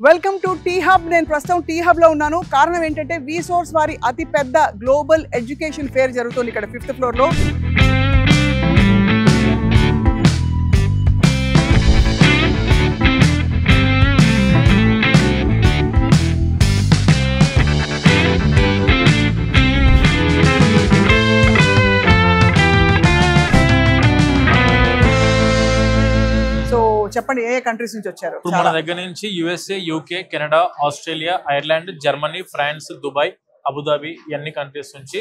Welcome to tea hub. నేను ప్రస్తుతం tea hub లో ఉన్నాను. కారణం ఏంటంటే విసోర్స్ వారి అతి పెద్ద గ్లోబల్ ఎడ్యుకేషన్ ఫేర్ జరుగుతుంది ఇక్కడ 5th ఫ్లోర్ లో. చెప్పండి, ఏ కంట్రీస్ నుంచి వచ్చారు? మన దగ్గర నుంచి USA, UK, Canada, Australia, Ireland, Germany, France, Dubai, Abu Dhabi ఇవన్నీ కంట్రీస్ నుంచి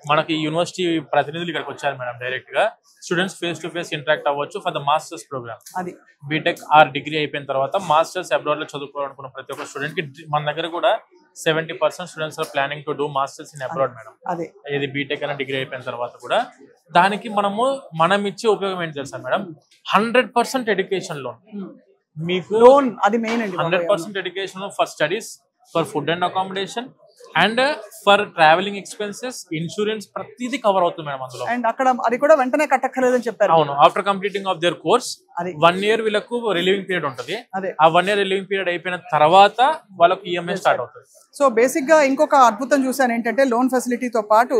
మనకి యూనివర్సిటీ ప్రతినిధులు ఇక్కడికి వచ్చారు మేడం. డైరెక్ట్ గా students face to face interact అవ్వచ్చు ఫర్ ద మాస్టర్స్ ప్రోగ్రామ్. అది బీటెక్ ఆర్ డిగ్రీ అయిపోయిన తర్వాత మాస్టర్స్ అబ్రాడ్ లో చదువుకోవాలనుకున్న ప్రతి ఒక్క స్టూడెంట్ కి మన దగ్గర కూడా 70% students are planning to do masters in abroad madam. ఇది బీటెక్ అయినా డిగ్రీ అయిపోయిన తర్వాత కూడా దానికి మనం ఇచ్చే ఉపయోగం ఏంటి తెలుసా మేడం? 100% education loan. మీకు లోన్ అది మెయిన్ అండి. 100% education loan for studies, for food and accommodation and for travelling expenses, insurance ప్రతిదీ కవర్ అవుతుంది మేడం అందులో. అండ్ అక్కడ అది కూడా వెంటనే కట్టక్కర్లేదని చెప్పారు. అవును, after completing of their course 1 year వీళ్ళకు రిలీవింగ్ పీరియడ్ ఉంటుంది. ఆ 1 year రిలీవింగ్ పీరియడ్ అయిపోయిన తర్వాత వాళ్ళకు ఈఎంఐ స్టార్ట్ అవుతుంది. సో బేసిక్ గా ఇంకొక అద్భుతం చూసాను ఏంటంటే లోన్ ఫెసిలిటీతో పాటు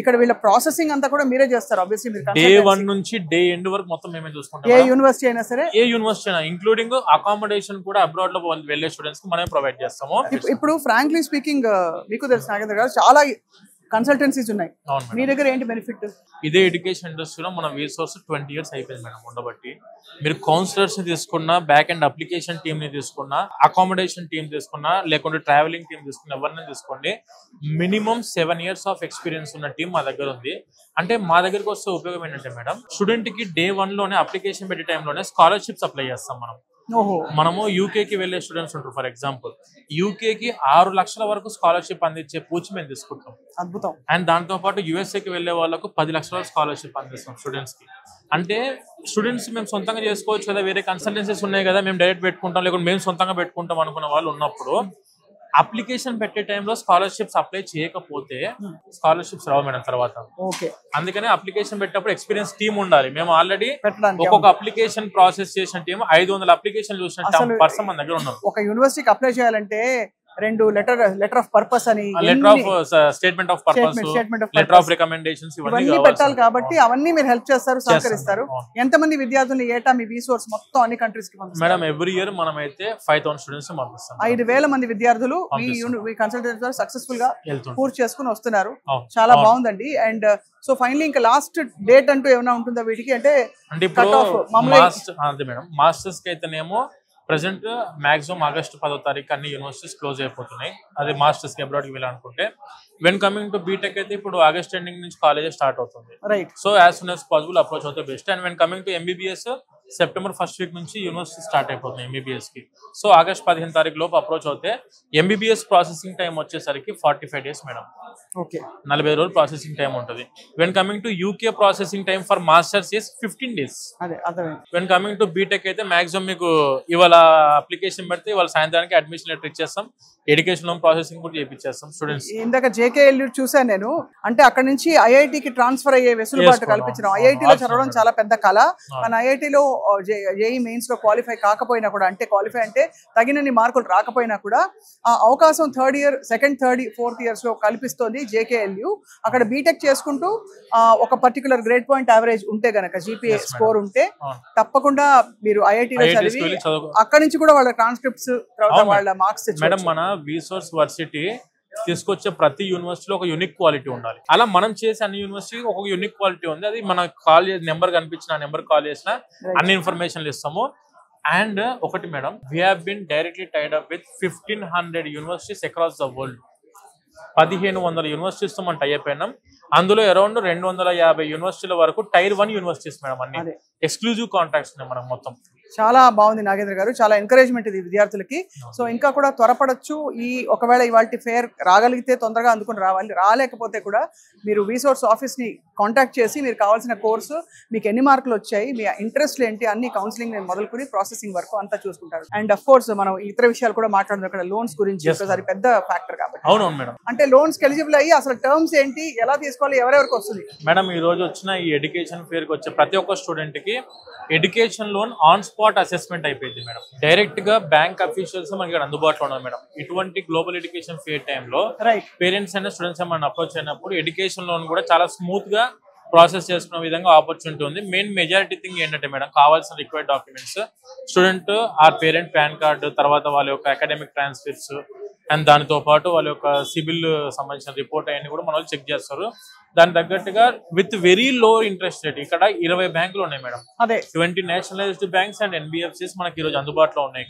ఇక్కడ వీళ్ళ ప్రాసెసింగ్ అంతా కూడా మీరే చేస్తారు. ఆబ్వియస్లీ మీరు డే 1 నుంచి డే ఎండ్ వరకు మొత్తం మేమే చూసుకుంటాం. ఏ యూనివర్సిటీ అయినా సరే, ఏ యూనివర్సిటీ అయినా ఇంక్లూడింగ్ అకామిడేషన్ కూడా అబ్రాడ్ లో వెళ్లే స్టూడెంట్స్ కి మనమే ప్రొవైడ్ చేస్తాము. ఇప్పుడు ఫ్రాంక్లీ స్పీకింగ్ మీకు తెలుసు నాగేంద్ర గారు, చాలా కన్సల్టెన్సీస్ ఉన్నాయి. మీ దగ్గర ఏంటి బెనిఫిట్? ఇదే ఎడ్యుకేషన్ ఇండస్ట్రీలో మన విసోర్స్ 20 years అయిపోయింది మేడం ఉండబట్టి. మీరు కౌన్సిలర్స్ ని తీసుకున్నా, బ్యాక్ అండ్ అప్లికేషన్ టీమ్ ని తీసుకున్నా, అకామిడేషన్ టీమ్ తీసుకున్నా, లేకుంటే ట్రావెలింగ్ టీమ్ తీసుకున్నా, ఎవరిని తీసుకోండి, మినిమం 7 years ఆఫ్ ఎక్స్పీరియన్స్ ఉన్న టీం మా దగ్గర ఉంది. అంటే మా దగ్గరకు వస్తే ఉపయోగం ఏంటంటే మేడం, స్టూడెంట్ కి డే 1 లోనే అప్లికేషన్ పెట్టే టైంలోనే స్కాలర్షిప్స్ అప్లై చేస్తాం మనం. మనము యూకేకి వెళ్లే స్టూడెంట్స్ ఉంటారు. ఫర్ ఎగ్జాంపుల్ యూకేకి 6 లక్షల వరకు స్కాలర్షిప్ అందించే పూచి మేము తీసుకుంటాం. అద్భుతం. అండ్ దాంతో పాటు యూఎస్ఏకి వెళ్లే వాళ్ళకు 10 లక్షల స్కాలర్షిప్ అందిస్తాం స్టూడెంట్స్ కి. అంటే స్టూడెంట్స్ మేము సొంతంగా చేసుకోవచ్చు కదా, వేరే కన్సల్టెన్సీస్ ఉన్నాయి కదా, మేము డైరెక్ట్ పెట్టుకుంటాం, లేకుంటే మేము సొంతంగా పెట్టుకుంటాం అనుకున్న వాళ్ళు ఉన్నప్పుడు అప్లికేషన్ పెట్టే టైంలో స్కాలర్షిప్స్ అప్లై చేయకపోతే స్కాలర్షిప్స్ రావు మేడం తర్వాత. అందుకని అప్లికేషన్ పెట్టేటప్పుడు ఎక్స్పీరియన్స్ టీమ్ ఉండాలి. మేము ఆల్రెడీ ఒక్కొక్క అప్లికేషన్ ప్రాసెస్ చేసిన టీం 500 అప్లికేషన్ చూసిన పర్సన్ మన దగ్గర ఉన్నారు. ఒక యూనివర్సిటీకి అప్లై చేయాలంటే 2 లెటర్ ఆఫ్ పర్పస్ అని, letter of statement of purpose, letter of recommendations ఇవన్నీ పెట్టాలి. కాబట్టి అవన్నీ మీరు హెల్ప్ చేస్తారు, సహకరిస్తారు. ఎంతమంది విద్యార్థులు ఏటా మీ విసోర్స్ మొత్తం అన్ని కంట్రీస్ కి పంపిస్తారు? మేడం ఎవ్రీ ఇయర్ మనం అయితే 5000 స్టూడెంట్స్ పంపిస్తాం. 5000 మంది విద్యార్థులు మీ కన్సల్టెన్సీ ద్వారా సక్సెస్ఫుల్ గా పూర్తి చేసుకుని వస్తున్నారు. చాలా బాగుందండి. అండ్ సో ఫైనలీ ఇంకా లాస్ట్ డేట్ అంటూ ఏమైనా ఉంటుందా వీటికి? అంటే మేడం మాస్టర్స్ కి అయితేనేమో ప్రెసెంట్ మాక్సిమం ఆగస్టు 10వ తారీఖు అన్ని యూనివర్సిటీస్ క్లోజ్ అయిపోతున్నాయి. అది మాస్టర్స్ కి అబ్రాడ్ కి వెళ్ళాలనుకుంటే. వెన్ కమింగ్ టు బీటెక్ అయితే ఇప్పుడు ఆగస్ట్ ఎండింగ్ నుంచి కాలేజెస్ స్టార్ట్ అవుతుంది. So as soon as possible approach అవుతే best. And when coming to MBBS September 1st week నుంచి యూనివర్సిటీ స్టార్ట్ అయిపోతుంది ఎంబీబీఎస్ కి. సో ఆగస్ట్ 15 తారీఖు లోపు అప్రోచ్ అవుతే ఎంబీబీఎస్ ప్రాసెసింగ్ టైం వచ్చేసరికి 45 days మేడం. 40 రోజులు ప్రాసెసింగ్ టైం ఉంటుంది. When coming to UK processing time for masters is 15 days. When coming to BTech అయితే మాక్సిమం మీకు ఇవాళ అప్లికేషన్ పెడితే ఇవాళ సాయంత్రానికి అడ్మిషన్ లెటర్ ఇచ్చేస్తాం, ఎడ్యుకేషన్ లోన్ ప్రాసెసింగ్ కూడా చేయించేస్తాం స్టూడెంట్స్. ఇందాక జేకేఎల్ చూసాను నేను, అంటే అక్కడ నుంచి ఐఐటికి ట్రాన్స్ఫర్ అయ్యే వెసులుబాటు కల్పించడం. ఐఐటిలో చదవడం చాలా పెద్ద కళ. మన ఐఐటిలో జేఈ మెయిన్స్ లో క్వాలిఫై కాకపోయినా కూడా, అంటే క్వాలిఫై అంటే తగినన్ని మార్కులు రాకపోయినా కూడా ఆ అవకాశం 3rd year, 2nd, 3rd, 4th years లో కల్పిస్తోంది జేకేఎల్యూ. అక్కడ బీటెక్ చేసుకుంటూ ఒక పర్టికులర్ గ్రేడ్ పాయింట్ యావరేజ్ ఉంటే గనక, జీపీఏ స్కోర్ ఉంటే తప్పకుండా మీరు ఐఐటిలో చదివి అక్కడ నుంచి కూడా వాళ్ళ ట్రాన్స్క్రిప్ట్స్, వాళ్ళ మార్క్స్ మేడం. మన విసోర్స్ వర్సిటీ తీసుకొచ్చే ప్రతి యూనివర్సిటీలో ఒక యూనిక్ క్వాలిటీ ఉండాలి. అలా మనం చేసే అన్ని యూనివర్సిటీ ఒక యూనిక్ క్వాలిటీ ఉంది. అది మన కాల్ నెంబర్ కనిపించిన నెంబర్ కాల్ చేసిన అన్ని ఇన్ఫర్మేషన్లు ఇస్తాము. అండ్ ఒకటి madam, we have been directly tied up with 1500 universities across the world. 1500 universities తో మనం టై అయిపోయినాం. అందులో అరౌండ్ 250 యూనివర్సిటీల వరకు టైర్ 1 యూనివర్సిటీస్ మేడం. అన్ని ఎక్స్క్లూజివ్ కాంట్రాక్ట్స్ మనం మొత్తం. చాలా బాగుంది నాగేంద్ర గారు, చాలా ఎంకరేజ్మెంట్ ఇది విద్యార్థులకి. సో ఇంకా కూడా త్వరపడచ్చు. ఒకవేళ ఇవాళ ఫేర్ రాగలిగితే తొందరగా అందుకుని రావాలి, రాలేకపోతే కూడా మీరు విసోర్స్ ఆఫీస్ ని కాంటాక్ట్ చేసి మీరు కావాల్సిన కోర్సు, మీకు ఎన్ని మార్కులు వచ్చాయి, మీ ఇంట్రెస్ట్ ఏంటి, అన్ని కౌన్సిలింగ్ మొదలుకొని ప్రాసెసింగ్ వరకు అంతా చూసుకుంటారు. అండ్ అఫ్ కోర్స్ మనం ఇతర విషయాలు కూడా మాట్లాడుతాం అక్కడ, లోన్స్ గురించి ఒకసారి పెద్ద ఫ్యాక్టర్ కాబట్టి. అవును మేడం. అంటే లోన్స్ కి ఎలిజిబుల్ అయ్యి అసలు టర్మ్స్ ఏంటి, ఎలా తీసుకోవాలి, ఎవరెవరికి వస్తుంది? మేడం ఈ రోజు వచ్చిన ఈ ఎడ్యుకేషన్ ఫేర్ కి వచ్చే ప్రతి ఒక్క స్టూడెంట్ కి education loan on spot assessment అయిపోయింది మేడం. డైరెక్ట్ గా బ్యాంక్ అఫీషియల్స్ మనకి ఇక్కడ అందుబాటులో ఉన్నారు మేడం. ఇటువంటి గ్లోబల్ ఎడ్యుకేషన్ ఫేర్ టైంలో పేరెంట్స్ అయినా స్టూడెంట్స్ మనం అప్రోచ్ అయినప్పుడు ఎడ్యుకేషన్ లోన్ కూడా చాలా స్మూత్ గా ప్రాసెస్ చేసుకునే విధంగా ఆపర్చునిటీ ఉంది. మెయిన్ మెజారిటీ థింగ్ ఏంటంటే మేడం, కావాల్సిన required documents student or parent PAN card, తర్వాత వాళ్ళ యొక్క అకాడమిక్ ట్రాన్స్క్రిప్ట్స్ అండ్ దానితో పాటు వాళ్ళ యొక్క సిబిల్ సంబంధించిన రిపోర్ట్ అవన్నీ కూడా మన వాళ్ళు చెక్ చేస్తారు. దాని తగ్గట్టుగా with very low interest rate ఇక్కడ 20 బ్యాంకులు ఉన్నాయి madam. 20 nationalised banks and NBFCs మనకి ఈ రోజు అందుబాటులో ఉన్నాయి.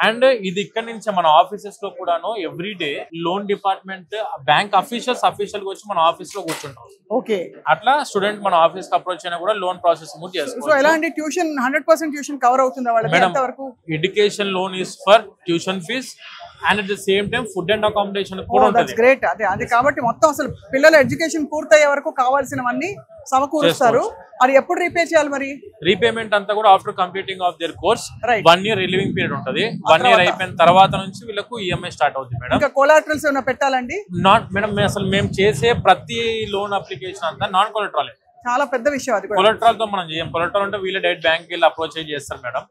అండ్ ఇది ఇక్కడ నుంచి మన ఆఫీసెస్ లో కూడాను every day loan department bank official వచ్చి మన ఆఫీస్ లో కూర్చుంటాం. అట్లా స్టూడెంట్ మన ఆఫీస్ కి అప్రోచ్ అయినా కూడా లోన్ ప్రాసెసింగ్ చేసుకోవచ్చు. ట్యూషన్ 100% ట్యూషన్ కవర్ అవుతుందా వాళ్ళకి? Education loan is for tuition fee and at the same time food and accommodation కూడా ఉంటుంది. గ్రేట్. అదే కాబట్టి మొత్తం అసలు పిల్లల ఎడ్యుకేషన్ పూర్తయ్యే వరకు కావాల్సినవన్నీ సమకూరుస్తారు. అది ఎప్పుడు రీపే చేయాలి మరి? రీపేమెంట్ అంతా కూడా after completing of their course 1 year relieving period ఉంటుంది. 1 year అయిపోయిన తర్వాత నుంచి వీళ్ళకు ఈఎంఐ స్టార్ట్ అవుతుంది మేడం. ఇంకా కొలాటరల్స్ ఏమైనా పెట్టాలండి? నాట్ మేడం, అసలు మేము చేసే ప్రతి లోన్ అప్లికేషన్ అంతా నాన్ కొలాటరల్. చాలా పెద్ద విషయం అది. కొలాటరల్ తో మనం చేయం. కొలాటరల్ అంటే వీళ్ళ డైరెక్ట్ బ్యాంక్ వెళ్ళి అప్రోచ్ చేస్తారు madam.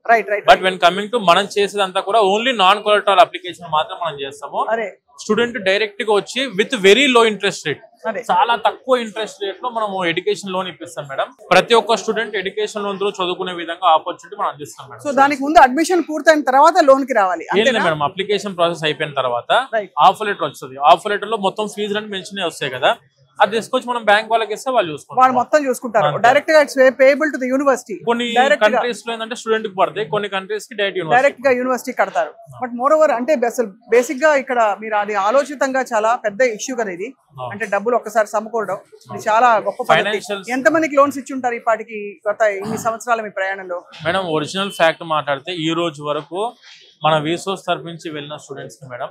But when coming to మనం చేసేదంతా కూడా ఓన్లీ నాన్ కొలాటరల్ అప్లికేషన్ మాత్రం మనం చేస్తాము. స్టూడెంట్ డైరెక్ట్ గా వచ్చి with very low interest rate, చాలా తక్కువ ఇంట్రెస్ట్ రేట్ లో మనం ఎడ్యుకేషన్ లోన్ ఇప్పిస్తాం మేడం. ప్రతి ఒక్క స్టూడెంట్ ఎడ్యుకేషన్ లోన్ చదువుకునే విధంగా ఆపర్చునిటీ మనం అందిస్తాం మేడం. సో దానికి ముందు అడ్మిషన్ పూర్తయిన తర్వాత లోన్ కి రావాలి మేడం. అప్లికేషన్ ప్రాసెస్ అయిపోయిన తర్వాత ఆఫర్ లెటర్ వస్తుంది. ఆఫర్ లెటర్ లో మొత్తం ఫీజు అని మెన్షన్ వస్తాయి కదా, అది తీసుకొచ్చి మనం బ్యాంక్ వాళ్ళకి ఇస్తే వాళ్ళు చూసుకుంటారు. వాళ్ళు మొత్తం చూసుకుంటారు. డైరెక్ట్ గా it's payable to the university. కొన్ని కంట్రీస్ లో ఏంటంటే స్టూడెంట్ కి పడతాయి, కొన్ని కంట్రీస్ కి డైరెక్ట్ గా యూనివర్సిటీ కడతారు. బట్ మోర్ ఓవర్ అంటే అసలు బేసిక్ గా ఇక్కడ మీరు అది ఆలోచితంగా చాలా పెద్ద ఇష్యూ కదా ఇది. అంటే డబ్బులు ఒక్కసారి సమకూడడం ఇది చాలా గొప్ప ఫైనాన్షియల్. ఎంత మందికి లోన్స్ ఇచ్చి ఉంటారు ఇప్పటికి గత ఇన్ని సంవత్సరాల మీ ప్రయాణంలో? మేడం ఒరిజినల్ ఫ్యాక్ట్ మాట్లాడితే ఈ రోజు వరకు మన విసోర్స్ తరఫు నుంచి వెళ్ళిన స్టూడెంట్స్ కి మేడం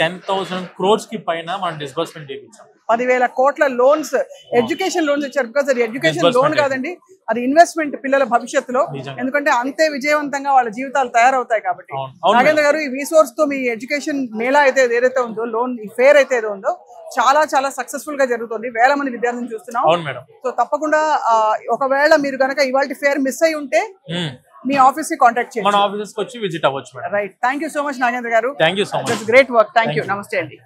10,000 crores కి పైన మనం డిస్బర్స్మెంట్ చేయించాం. 10,000 కోట్ల లోన్స్ ఎడ్యుకేషన్ లోన్స్ ఇచ్చారు. బికాస్ అది ఎడ్యుకేషన్ లోన్ కాదండి, అది ఇన్వెస్ట్మెంట్ పిల్లల భవిష్యత్తులో. ఎందుకంటే అంతే విజయవంతంగా వాళ్ళ జీవితాలు తయారవుతాయి కాబట్టి. నాగేంద్ర గారు, ఈ రీసోర్స్ తో మీ ఎడ్యుకేషన్ మేళా అయితే ఏదైతే ఉందో, లోన్ ఈ ఫేర్ అయితే ఏదో ఉందో చాలా చాలా సక్సెస్ఫుల్ గా జరుగుతుంది. వేల మంది విద్యార్థులను చూస్తున్నాం. సో తప్పకుండా ఒకవేళ మీరు కనుక ఇవాళ ఫేర్ మిస్ అయి ఉంటే మీ ఆఫీస్ కి కాంటాక్ట్ చేయండి. మన ఆఫీస్ కి వచ్చి విజిట్ అవ్వచ్చు madam. Right. Thank you so much Nagendra garu. Thank you so much. Great work. Thank you. నమస్తే అండి.